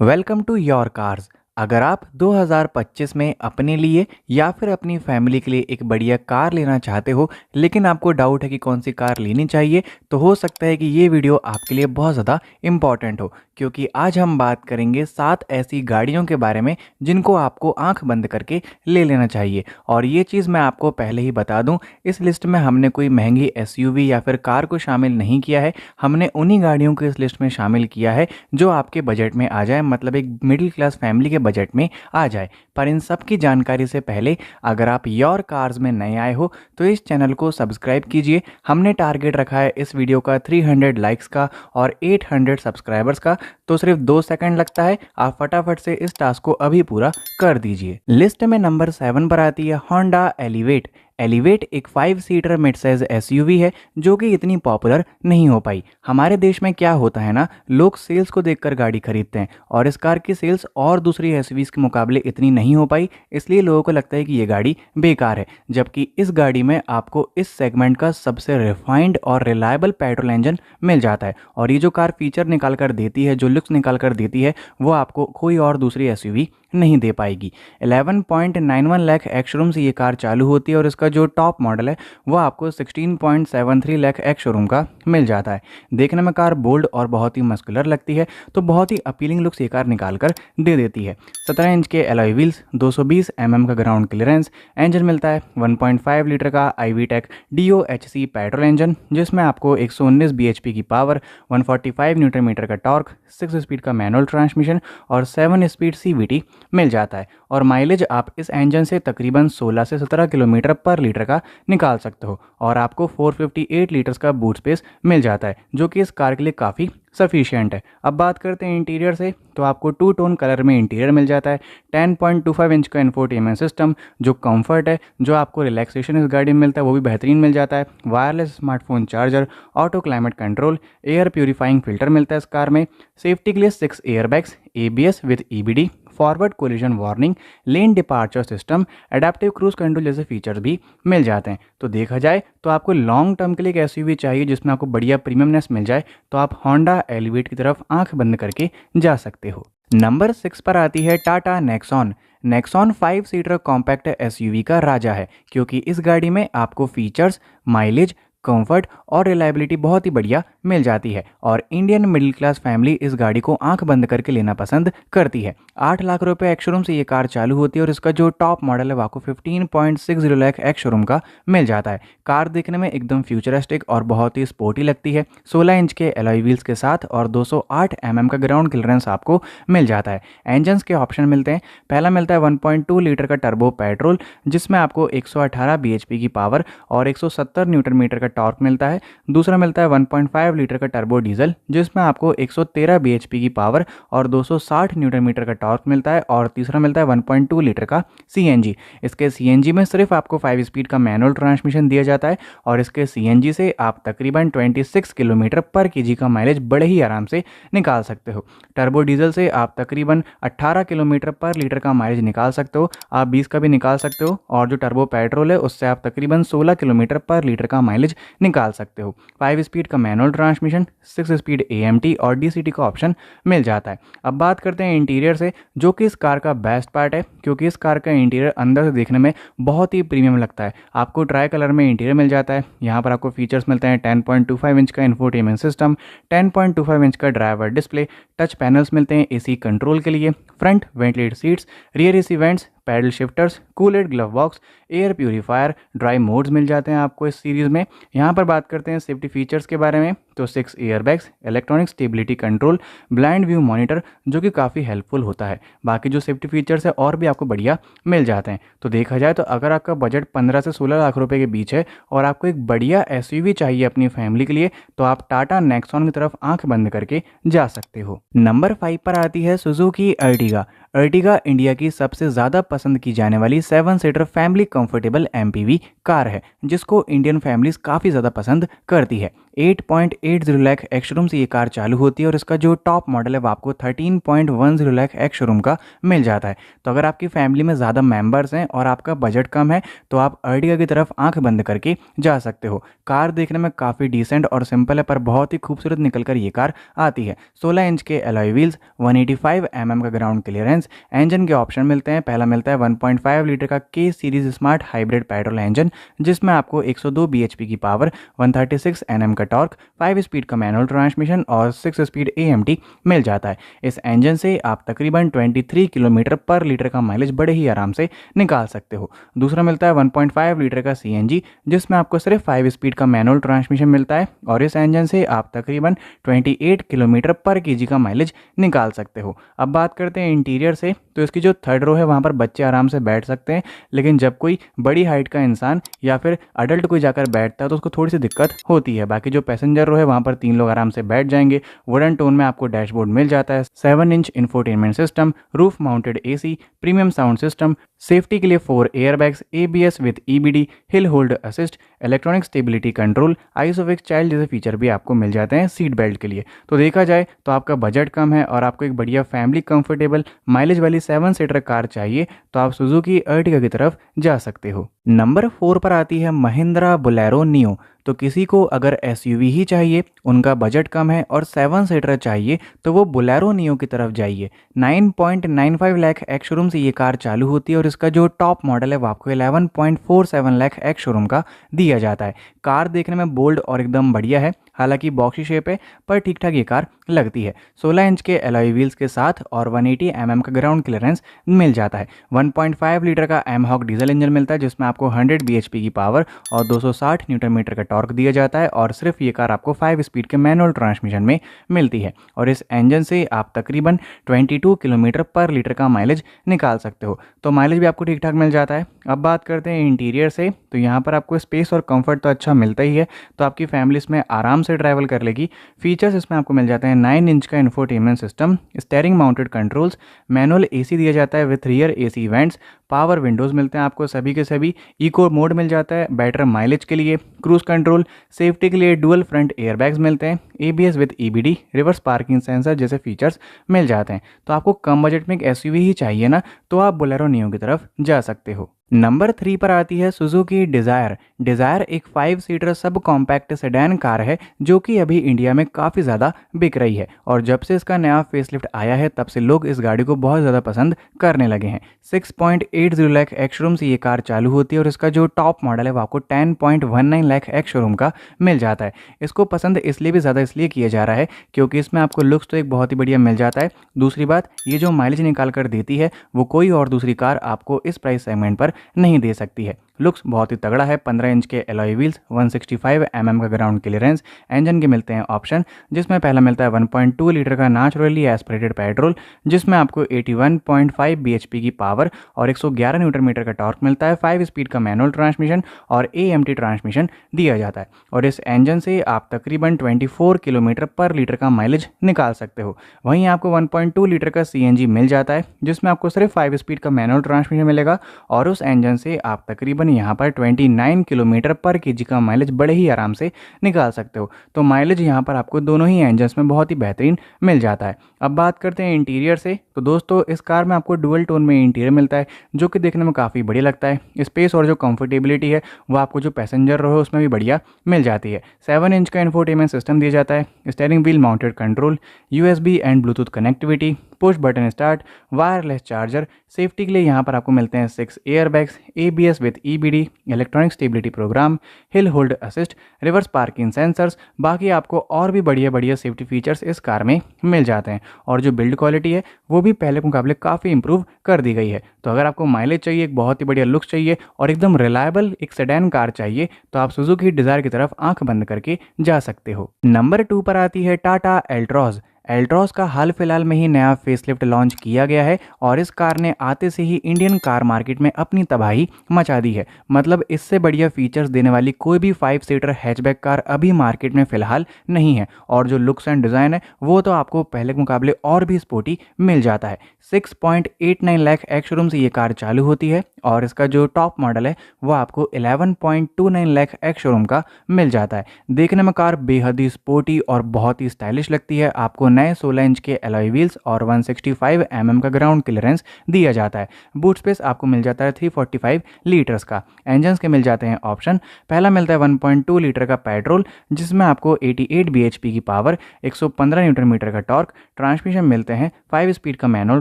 Welcome to your cars. अगर आप 2025 में अपने लिए या फिर अपनी फैमिली के लिए एक बढ़िया कार लेना चाहते हो, लेकिन आपको डाउट है कि कौन सी कार लेनी चाहिए, तो हो सकता है कि ये वीडियो आपके लिए बहुत ज़्यादा इम्पॉर्टेंट हो, क्योंकि आज हम बात करेंगे 7 ऐसी गाड़ियों के बारे में जिनको आपको आंख बंद करके ले लेना चाहिए। और ये चीज़ मैं आपको पहले ही बता दूं, इस लिस्ट में हमने कोई महंगी एसयूवी या फिर कार को शामिल नहीं किया है। हमने उन्हीं गाड़ियों को इस लिस्ट में शामिल किया है जो आपके बजट में आ जाए, मतलब एक मिडिल क्लास फैमिली के बजट में आ जाए। पर इन सब की जानकारी से पहले, अगर आप योर कार्स में नए आए हो तो इस चैनल को सब्सक्राइब कीजिए। हमने टारगेट रखा है इस वीडियो का 300 लाइक्स का और 800 सब्सक्राइबर्स का, तो सिर्फ 2 सेकंड लगता है। आप फटाफट से इस टास्क को अभी पूरा कर दीजिए। लिस्ट में नंबर 7 पर आती है होंडा एलिवेट। एलिवेट एक 5 सीटर मिड साइज एसयूवी है जो कि इतनी पॉपुलर नहीं हो पाई। हमारे देश में क्या होता है ना, लोग सेल्स को देखकर गाड़ी खरीदते हैं और इस कार की सेल्स और दूसरी एसयूवीज के मुकाबले इतनी नहीं हो पाई, इसलिए लोगों को लगता है कि ये गाड़ी बेकार है। जबकि इस गाड़ी में आपको इस सेगमेंट का सबसे रिफाइंड और रिलायबल पेट्रोल इंजन मिल जाता है। और ये जो कार फीचर निकाल कर देती है, जो लुक्स निकाल कर देती है, वो आपको कोई और दूसरी एसयूवी नहीं दे पाएगी। 11.91 लाख एक्स शोरूम से ये कार चालू होती है और इसका जो टॉप मॉडल है वो आपको 16.73 लाख एक्स शोरूम का मिल जाता है। देखने में कार बोल्ड और बहुत ही मस्कुलर लगती है, तो बहुत ही अपीलिंग लुक्स ये कार निकाल कर दे देती है। 17 इंच के एलॉय व्हील्स, 220 का ग्राउंड क्लियरेंस, इंजन मिलता है 1.5 लीटर का IVTEC DOHC पेट्रोल इंजन, जिसमें आपको 119 bhp की पावर, 145 न्यूटन मीटर का टॉर्क, 6 स्पीड का मैनुअल ट्रांसमिशन और 7 स्पीड CVT मिल जाता है। और माइलेज आप इस इंजन से तकरीबन 16 से 17 किलोमीटर पर लीटर का निकाल सकते हो। और आपको 458 लीटर्स का बूट स्पेस मिल जाता है, जो कि इस कार के लिए काफ़ी सफिशिएंट है। अब बात करते हैं इंटीरियर से, तो आपको 2 टोन कलर में इंटीरियर मिल जाता है। 10.25 इंच का इंफोटेनमेंट सिस्टम, जो कंफर्ट है, जो आपको रिलैक्सेशन इस गाड़ी में मिलता है वो भी बेहतरीन मिल जाता है। Wireless smartphone charger, auto climate control, air purifying filter मिलता है इस कार में। सेफ्टी के लिए 6 airbags, ABS with EBD, forward collision warning, lane departure system, adaptive cruise control जैसे फीचर्स भी मिल जाते हैं। तो देखा जाए तो आपको लॉन्ग टर्म के लिए एक एसयूवी चाहिए जिसमें आपको बढ़िया प्रीमियमनेस मिल जाए, तो आप होंडा एलिवेट की तरफ आंख बंद करके जा सकते हो। नंबर 6 पर आती है Tata Nexon. Nexon 5 seater compact SUV का राजा है, क्योंकि इस गाड़ी में आपको फीचर्स, माइलेज, कंफर्ट और रिलायबिलिटी बहुत ही बढ़िया मिल जाती है। और इंडियन मिडिल क्लास फैमिली इस गाड़ी को आंख बंद करके लेना पसंद करती है। 8 लाख रुपए एक्स शोरूम से ये कार चालू होती है और इसका जो टॉप मॉडल है वो आपको 15.60 लाख एक्स शोरूम का मिल जाता है। कार देखने में एकदम फ्यूचरिस्टिक और बहुत ही स्पोर्टी लगती है। 16 इंच के एलॉय व्हील्स के साथ और 208 का ग्राउंड क्लियरेंस आपको मिल जाता है। इंजन्स के ऑप्शन मिलते हैं। पहला मिलता है 1.2 लीटर का टर्बो पेट्रोल, जिसमें आपको 118 bhp की पावर और 170 न्यूटन मीटर का टॉर्क मिलता है। दूसरा मिलता है 1.5 लीटर का टर्बो डीजल, जिसमें आपको 113 bhp की पावर और 260 न्यूटन मीटर का टॉर्क मिलता है। और तीसरा मिलता है 1.2 लीटर का CNG। इसके CNG में सिर्फ आपको 5 स्पीड का मैनुअल ट्रांसमिशन दिया जाता है और इसके CNG से आप तकरीबन 26 किलोमीटर पर kg का माइलेज बड़े ही आराम से निकाल सकते हो। टर्बो डीजल से आप तकरीबन 18 किलोमीटर पर लीटर का माइलेज निकाल सकते हो, आप 20 का भी निकाल सकते हो। और जो टर्बो पेट्रोल है उससे आप तकरीबन 16 किलोमीटर पर लीटर का माइलेज निकाल सकते हो। 5 स्पीड का मैनुअल ट्रांसमिशन, 6 स्पीड AMT और DCT का ऑप्शन मिल जाता है। अब बात करते हैं इंटीरियर से, जो कि इस कार का बेस्ट पार्ट है, क्योंकि इस कार का इंटीरियर अंदर से देखने में बहुत ही प्रीमियम लगता है। आपको ट्राई कलर में इंटीरियर मिल जाता है। यहाँ पर आपको फीचर्स मिलते हैं 10.25 इंच का इंफोटेनमेंट सिस्टम, 10.25 इंच का ड्राइवर डिस्प्ले, टच पैनल्स मिलते हैं AC कंट्रोल के लिए, front ventilated seats, rear AC vents, paddle shifters, cooled glove box, air purifier, drive modes मिल जाते हैं आपको इस सीरीज़ में। यहाँ पर बात करते हैं सेफ्टी फीचर्स के बारे में, तो 6 airbags, electronic stability control, blind view monitor, जो कि काफ़ी हेल्पफुल होता है। बाकी जो सेफ्टी फीचर्स है और भी आपको बढ़िया मिल जाते हैं। तो देखा जाए तो अगर आपका बजट 15 से 16 लाख रुपए के बीच है और आपको एक बढ़िया एसयूवी चाहिए अपनी फैमिली के लिए, तो आप टाटा नेक्सॉन की तरफ आंख बंद करके जा सकते हो। नंबर 5 पर आती है सुजुकी अर्टिगा। अर्टिगा इंडिया की सबसे ज़्यादा पसंद की जाने वाली 7 seater family comfortable MPV car है, जिसको इंडियन फैमिलीज काफ़ी ज़्यादा पसंद करती है। 8.80 लाख एक्स शोरूम से ये कार चालू होती है और इसका जो टॉप मॉडल है वो आपको 13.10 लाख एक्स शोरूम का मिल जाता है। तो अगर आपकी फैमिली में ज़्यादा मेंबर्स हैं और आपका बजट कम है तो आप अर्टिगा की तरफ आंख बंद करके जा सकते हो। कार देखने में काफ़ी डिसेंट और सिंपल है पर बहुत ही खूबसूरत निकल कर ये कार आती है। 16 इंच के एलॉय व्हील्स, 185 mm का ग्राउंड क्लियरेंस, इंजन के ऑप्शन मिलते हैं। पहला मिलता है 1.5 लीटर का के series smart hybrid petrol engine जिसमें आपको 102 bhp की पावर, 136 Nm का टॉर्क, 5 स्पीड का मैनुअल ट्रांसमिशन और 6 स्पीड AMT मिल जाता है। इस इंजन से आप तकरीबन 23 किलोमीटर पर लीटर का माइलेज बड़े ही आराम से निकाल सकते हो। दूसरा मिलता है 1.5 लीटर का CNG जिसमें आपको सिर्फ 5 स्पीड का मैनुअल ट्रांसमिशन मिलता है और इस इंजन से आप तकरीबन 28 किलोमीटर पर केजी का माइलेज निकाल सकते हो। अब बात करते हैं इंटीरियर से, तो इसकी जो थर्ड रो है वहाँ पर बच्चे आराम से बैठ सकते हैं, लेकिन जब कोई बड़ी हाइट का इंसान या फिर अडल्ट कोई जाकर बैठता है तो उसको थोड़ी सी दिक्कत होती है। बाकी जो पैसेंजर रो है वहाँ पर 3 लोग आराम से बैठ जाएंगे। वुडन टोन में आपको डैशबोर्ड मिल जाता है, 7 inch infotainment system, roof mounted AC, premium sound system, safety के लिए 4 airbags, ABS with EBD, hill hold assist, electronic stability control, isofix child जैसे फीचर भी आपको मिल जाते हैं सीट बेल्ट के लिए। तो देखा जाए तो आपका बजट कम है और आपको एक बढ़िया फैमिली कंफर्टेबल माइलेज वाली 7 सीटर कार चाहिए तो आप सुजुकी अर्टिगा की तरफ जा सकते हो। नंबर 4 पर आती है महिंद्रा बोलेरो नियो। तो किसी को अगर SUV ही चाहिए, उनका बजट कम है और 7 सीटर चाहिए तो वो बोलेरो नियो की तरफ जाइए। 9.95 लाख एक्स शोरूम से ये कार चालू होती है और इसका जो टॉप मॉडल है वो आपको 11.47 लाख एक्स शोरूम का दिया जाता है। कार देखने में बोल्ड और एकदम बढ़िया है, हालांकि बॉक्सी शेप है पर ठीक ठाक ये कार लगती है। 16 इंच के एलॉय व्हील्स के साथ और 180 mm का ग्राउंड क्लियरेंस मिल जाता है। 1.5 लीटर का एमहॉक डीजल इंजन मिलता है जिसमें आपको 100 bhp की पावर और 260 न्यूटन मीटर का टॉर्क दिया जाता है और सिर्फ ये कार आपको 5 स्पीड के मैनुअल ट्रांसमिशन में मिलती है और इस इंजन से आप तकरीबन 22 किलोमीटर पर लीटर का माइलेज निकाल सकते हो। तो माइलेज भी आपको ठीक ठाक मिल जाता है। अब बात करते हैं इंटीरियर से, तो यहाँ पर आपको स्पेस और कंफर्ट तो अच्छा मिलता ही है, तो आपकी फैमिली इसमें आराम से ट्रैवल कर लेगी। फीचर्स इसमें आपको मिल जाते हैं 9 इंच का infotainment system, steering mounted controls, manual AC दिया जाता है with rear AC events, power Windows मिलते हैं आपको सभी के सभी, इको मोड मिल जाता है बेटर माइलेज के लिए, क्रूज कंट्रोल, सेफ्टी के लिए डुअल फ्रंट एयरबैग्स मिलते हैं, ABS with EBD, reverse parking sensor जैसे फीचर्स मिल जाते हैं। तो आपको कम बजट में एक SUV ही चाहिए ना, तो आप बोलेरो नियो की तरफ जा सकते हो। नंबर 3 पर आती है सुजुकी डिज़ायर। डिज़ायर एक 5 seater sub compact sedan car है जो कि अभी इंडिया में काफ़ी ज़्यादा बिक रही है और जब से इसका नया फेसलिफ्ट आया है तब से लोग इस गाड़ी को बहुत ज़्यादा पसंद करने लगे हैं। 6.80 लाख एक्स शोरूम से ये कार चालू होती है और इसका जो टॉप मॉडल है वो आपको 10.19 लाख एक्स शोरूम का मिल जाता है। इसको पसंद इसलिए भी ज़्यादा इसलिए किया जा रहा है क्योंकि इसमें आपको लुक्स तो एक बहुत ही बढ़िया मिल जाता है। दूसरी बात, ये जो माइलेज निकाल कर देती है वो कोई और दूसरी कार आपको इस प्राइस सेगमेंट पर नहीं दे सकती है। लुक्स बहुत ही तगड़ा है, 15 इंच के एलॉय व्हील्स, 165 mm का ग्राउंड क्लियरेंस, इंजन के मिलते हैं ऑप्शन जिसमें पहला मिलता है 1.2 लीटर का नेचुरली एस्पिरेटेड पेट्रोल जिसमें आपको 81.5 bhp की पावर और 111 न्यूटन मीटर का टॉर्क मिलता है, 5 स्पीड का मैनुअल ट्रांसमिशन और AMT ट्रांसमिशन दिया जाता है और इस इंजन से आप तकरीबन 24 किलोमीटर पर लीटर का माइलेज निकाल सकते हो। वहीं आपको 1.2 लीटर का CNG मिल जाता है जिसमें आपको सिर्फ 5 स्पीड का मैनुअल ट्रांसमिशन मिलेगा और उस इंजन से आप तकरीबन यहाँ पर 29 किलोमीटर पर केजी का माइलेज बड़े ही आराम से निकाल सकते हो। तो माइलेज यहाँ पर आपको दोनों ही इंजन्स में बहुत ही बेहतरीन मिल जाता है। अब बात करते हैं इंटीरियर से, तो दोस्तों इस कार में आपको डुअल टोन में इंटीरियर मिलता है जो कि देखने में काफ़ी बढ़िया लगता है। स्पेस और जो कंफर्टेबिलिटी है वो आपको जो पैसेंजर रो है उसमें भी बढ़िया मिल जाती है। 7 इंच का इंफोटेनमेंट सिस्टम दिया जाता है, steering wheel mounted control, USB and Bluetooth connectivity, push button start, wireless charger, safety के लिए यहाँ पर आपको मिलते हैं 6 airbags, ABS with EBD, electronic stability program, hill hold assist, reverse parking sensors. बाकी आपको और भी बढ़िया बढ़िया सेफ्टी फीचर्स इस कार में मिल जाते हैं और जो बिल्ड क्वालिटी है वो भी पहले के मुकाबले काफ़ी इंप्रूव कर दी गई है। तो अगर आपको माइलेज चाहिए, एक बहुत ही बढ़िया लुक्स चाहिए और एकदम रिलायबल एक सेडान कार चाहिए तो आप सुजुकी डिज़ायर की तरफ आंख बंद करके जा सकते हो। नंबर 2 पर आती है टाटा एल्ट्रॉज। एल्ट्रॉस का हाल फिलहाल में ही नया फेसलिफ्ट लॉन्च किया गया है और इस कार ने आते से ही इंडियन कार मार्केट में अपनी तबाही मचा दी है। मतलब इससे बढ़िया फीचर्स देने वाली कोई भी 5 सीटर हैचबैक कार अभी मार्केट में फिलहाल नहीं है और जो लुक्स एंड डिज़ाइन है वो तो आपको पहले के मुकाबले और भी स्पोर्टी मिल जाता है। 6.89 लाख एक्स शोरूम से ये कार चालू होती है और इसका जो टॉप मॉडल है वो आपको 11.29 लाख एक्स शोरूम का मिल जाता है। देखने में कार बेहद ही स्पोर्टी और बहुत ही स्टाइलिश लगती है। आपको नए 16 इंच के एलॉय व्हील्स और 165 mm का ग्राउंड क्लियरेंस दिया जाता है। बूट स्पेस आपको मिल जाता है 345 लीटर्स का। इंजन्स के मिल जाते हैं ऑप्शन। पहला मिलता है 1.2 लीटर का पेट्रोल जिसमें आपको 88 bhp की पावर, 115 न्यूटन मीटर का टॉर्क। ट्रांसमिशन मिलते हैं 5 स्पीड का मैनुअल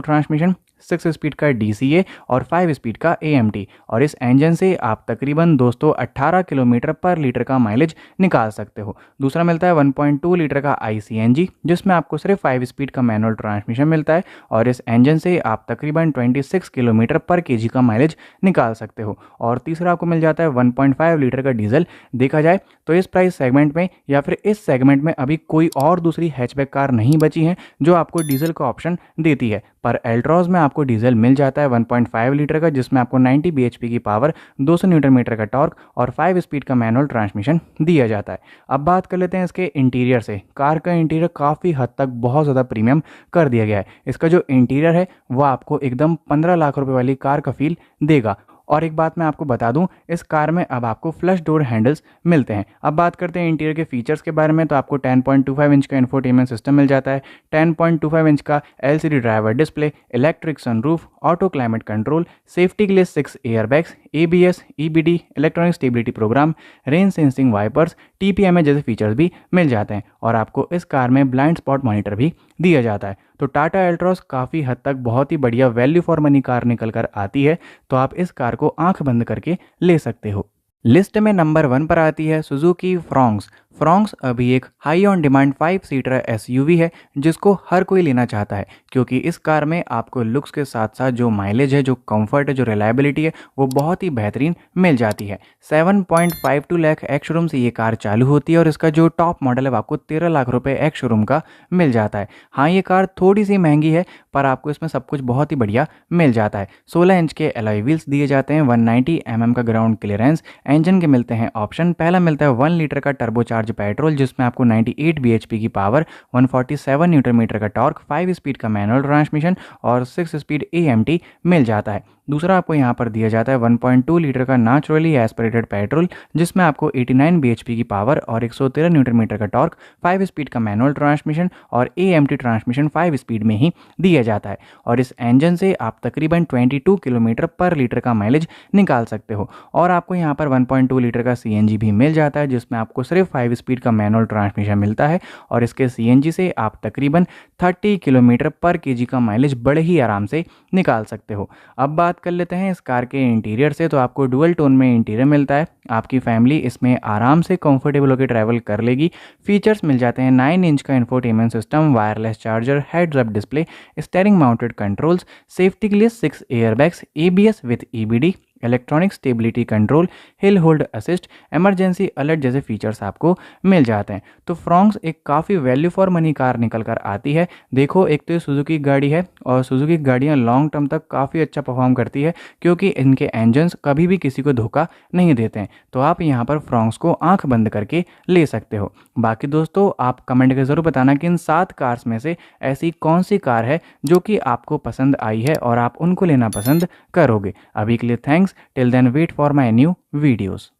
ट्रांसमिशन, 6 स्पीड का DCA और 5 स्पीड का AMT। और इस इंजन से आप तकरीबन दोस्तों 18 किलोमीटर पर लीटर का माइलेज निकाल सकते हो। दूसरा मिलता है 1.2 लीटर का ICNG जिसमें आपको सिर्फ 5 स्पीड का मैनुअल ट्रांसमिशन मिलता है और इस इंजन से आप तकरीबन 26 किलोमीटर पर केजी का माइलेज निकाल सकते हो। और तीसरा आपको मिल जाता है 1.5 लीटर का डीजल। देखा जाए तो इस प्राइस सेगमेंट में या फिर इस सेगमेंट में अभी कोई और दूसरी हैचबैक कार नहीं बची है जो आपको डीजल का ऑप्शन देती है, पर एल्ट्रॉज में आपको डीजल मिल जाता है 1.5 लीटर का जिसमें आपको 90 bhp की पावर, 200 न्यूटन मीटर का टॉर्क और 5 स्पीड का मैनुअल ट्रांसमिशन दिया जाता है। अब बात कर लेते हैं इसके इंटीरियर से। कार का इंटीरियर काफ़ी हद तक बहुत ज़्यादा प्रीमियम कर दिया गया है। इसका जो इंटीरियर है वो आपको एकदम 15 लाख रुपए वाली कार का फील देगा। और एक बात मैं आपको बता दूं, इस कार में अब आपको फ्लश डोर हैंडल्स मिलते हैं। अब बात करते हैं इंटीरियर के फीचर्स के बारे में, तो आपको 10.25 इंच का इंफोटेनमेंट सिस्टम मिल जाता है, 10.25 इंच का LCD driver display, electric sunroof, auto climate control, safety के लिए 6 airbags, ABS, EBD, electronic stability program, rain sensing wipers, TPMA जैसे फीचर्स भी मिल जाते हैं। और आपको इस कार में ब्लाइंड स्पॉट मॉनिटर भी दिया जाता है। तो टाटा एल्ट्रॉस काफ़ी हद तक बहुत ही बढ़िया वैल्यू फॉर मनी कार निकल कर आती है, तो आप इस कार को आंख बंद करके ले सकते हो। लिस्ट में नंबर 1 पर आती है सुजुकी फ्रॉन्क्स। फ्रॉन्क्स अभी एक high on demand 5 seater SUV है जिसको हर कोई लेना चाहता है, क्योंकि इस कार में आपको लुक्स के साथ साथ जो माइलेज है, जो कंफर्ट है, जो रिलायबिलिटी है वो बहुत ही बेहतरीन मिल जाती है। 7.52 लाख एक्स शोरूम से ये कार चालू होती है और इसका जो टॉप मॉडल है वो आपको 13 लाख रुपए एक्स शोरूम का मिल जाता है। हाँ, ये कार थोड़ी सी महंगी है पर आपको इसमें सब कुछ बहुत ही बढ़िया मिल जाता है। 16 इंच के एलॉय व्हील्स दिए जाते हैं, 190 mm का ग्राउंड क्लियरेंस। इंजन के मिलते हैं ऑप्शन। पहला मिलता है 1 लीटर का टर्बोचार्ज पेट्रोल जिसमें आपको 98 bhp की पावर, 147 न्यूटन मीटर का टॉर्क, 5 स्पीड का मैनुअल ट्रांसमिशन और 6 स्पीड AMT मिल जाता है। दूसरा आपको यहाँ पर दिया जाता है 1.2 लीटर का नेचुरली एस्पिरेटेड पेट्रोल जिसमें आपको 89 bhp की पावर और 113 न्यूटन मीटर का टॉर्क, 5 स्पीड का मैनुअल ट्रांसमिशन और AMT ट्रांसमिशन 5 स्पीड में ही दिया जाता है। और इस इंजन से आप तकरीबन 22 किलोमीटर पर लीटर का माइलेज निकाल सकते हो। और आपको यहाँ पर 1.2 लीटर का CNG भी मिल जाता है जिसमें आपको सिर्फ 5 स्पीड का मैनुअल ट्रांसमिशन मिलता है और इसके CNG से आप तकरीबन 30 किलोमीटर पर केजी का माइलेज बड़े ही आराम से निकाल सकते हो। अब बात कर लेते हैं इस कार के इंटीरियर से, तो आपको डुअल टोन में इंटीरियर मिलता है। आपकी फैमिली इसमें आराम से कंफर्टेबल होकर ट्रैवल कर लेगी। फीचर्स मिल जाते हैं 9 इंच का infotainment system, wireless charger, heads up display, steering mounted controls, safety के लिए 6 airbags, ABS with EBD, electronic stability control, hill hold assist, emergency alert जैसे फीचर्स आपको मिल जाते हैं। तो फ्रॉन्क्स एक काफ़ी वैल्यू फॉर मनी कार निकल कर आती है। देखो, एक तो ये सुजुकी की गाड़ी है और सुजुकी की गाड़ियाँ लॉन्ग टर्म तक काफ़ी अच्छा परफॉर्म करती है क्योंकि इनके इंजन्स कभी भी किसी को धोखा नहीं देते हैं। तो आप यहाँ पर फ्रॉन्क्स को आंख बंद करके ले सकते हो। बाकी दोस्तों, आप कमेंट करके ज़रूर बताना कि इन 7 कार्स में से ऐसी कौन सी कार है जो कि आपको पसंद आई है और आप उनको लेना पसंद करोगे। अभी के लिए thanks. Till then, wait for my new videos.